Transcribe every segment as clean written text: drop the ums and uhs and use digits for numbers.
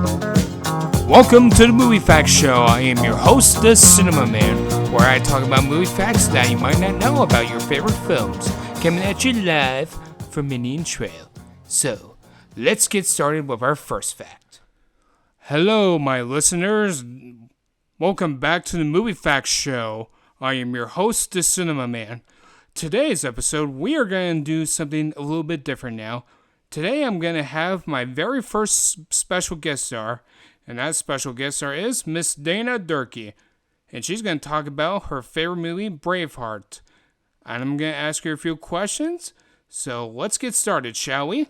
Welcome to the Movie Facts Show. I am your host, the Cinema Man, where I talk about movie facts that you might not know about your favorite films, coming at you live from Indian Trail. So, let's get started with our first fact. Hello, my listeners. Welcome back to the Movie Facts Show. I am your host, the Cinema Man. Today's episode, we are going to do something a little bit different now. Today, I'm going to have my very first special guest star, and that special guest star is Miss Dana Durkee. And she's going to talk about her favorite movie, Braveheart. And I'm going to ask her a few questions. So let's get started, shall we?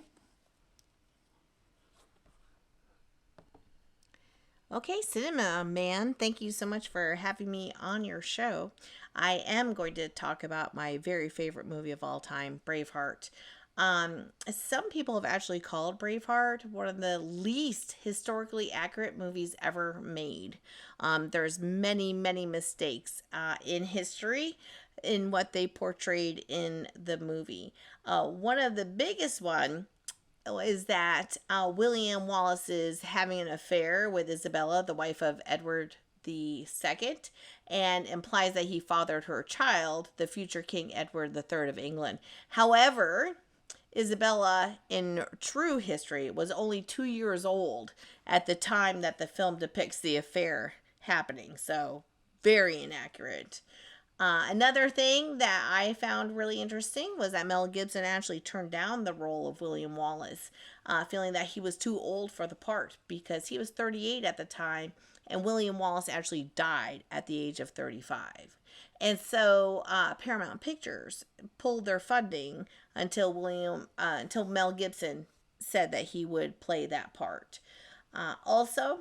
Okay, Cinema Man, thank you so much for having me on your show. I am going to talk about my very favorite movie of all time, Braveheart. Some people have actually called Braveheart one of the least historically accurate movies ever made. There's many mistakes in history in what they portrayed in the movie. One of the biggest one is that William Wallace is having an affair with Isabella, the wife of Edward II, and implies that he fathered her child, the future King Edward III of England. However, Isabella, in true history, was only 2 years old at the time that the film depicts the affair happening. So, very inaccurate. Another thing that I found really interesting was that Mel Gibson actually turned down the role of William Wallace, feeling that he was too old for the part because he was 38 at the time, and William Wallace actually died at the age of 35. And so Paramount Pictures pulled their funding until Mel Gibson said that he would play that part. Also,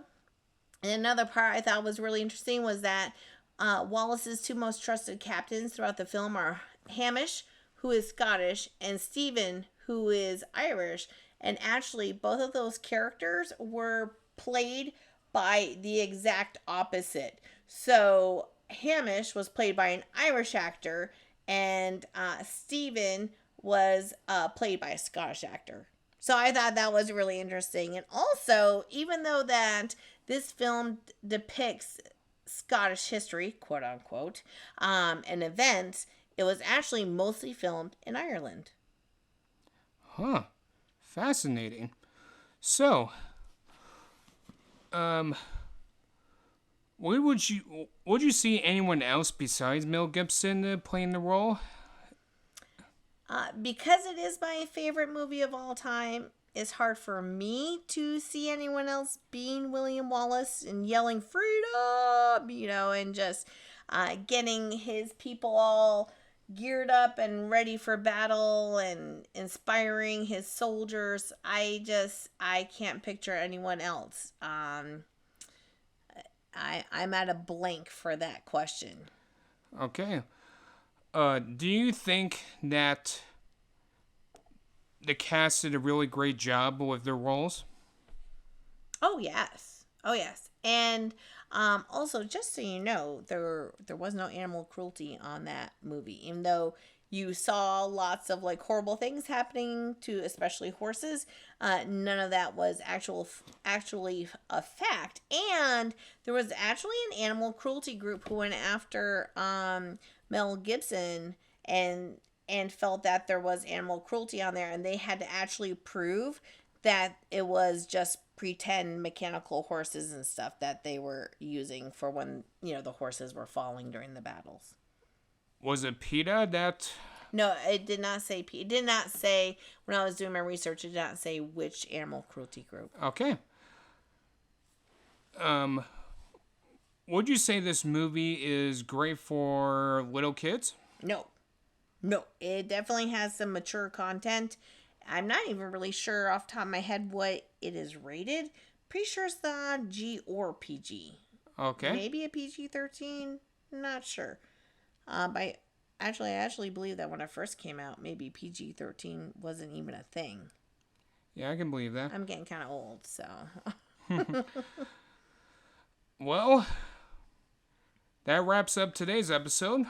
another part I thought was really interesting was that Wallace's two most trusted captains throughout the film are Hamish, who is Scottish, and Stephen, who is Irish. And actually, both of those characters were played by the exact opposite. So Hamish was played by an Irish actor, and Stephen was played by a Scottish actor. So I thought that was really interesting. And also, even though that this film depicts Scottish history, quote unquote, and events, it was actually mostly filmed in Ireland. Huh. Fascinating. So, would you see anyone else besides Mel Gibson playing the role? Because it is my favorite movie of all time, it's hard for me to see anyone else being William Wallace and yelling freedom, and just getting his people all geared up and ready for battle and inspiring his soldiers. I can't picture anyone else. I'm at a blank for that question. Okay. Do you think that the cast did a really great job with their roles? Oh yes. And also, just so you know, there was no animal cruelty on that movie, even though you saw lots of horrible things happening to especially horses. None of that was actually a fact, and there was actually an animal cruelty group who went after Mel Gibson and felt that there was animal cruelty on there, and they had to actually prove that it was just pretend mechanical horses and stuff that they were using for when the horses were falling during the battles. Was it PETA that? No, it did not say PETA. It did not say, when I was doing my research, it did not say which animal cruelty group. Okay. Would you say this movie is great for little kids? No, it definitely has some mature content. I'm not even really sure off the top of my head what it is rated. Pretty sure it's the G or PG. Okay. Maybe a PG-13. Not sure. I actually believe that when it first came out, maybe PG-13 wasn't even a thing. Yeah, I can believe that. I'm getting kind of old, so. Well, that wraps up today's episode.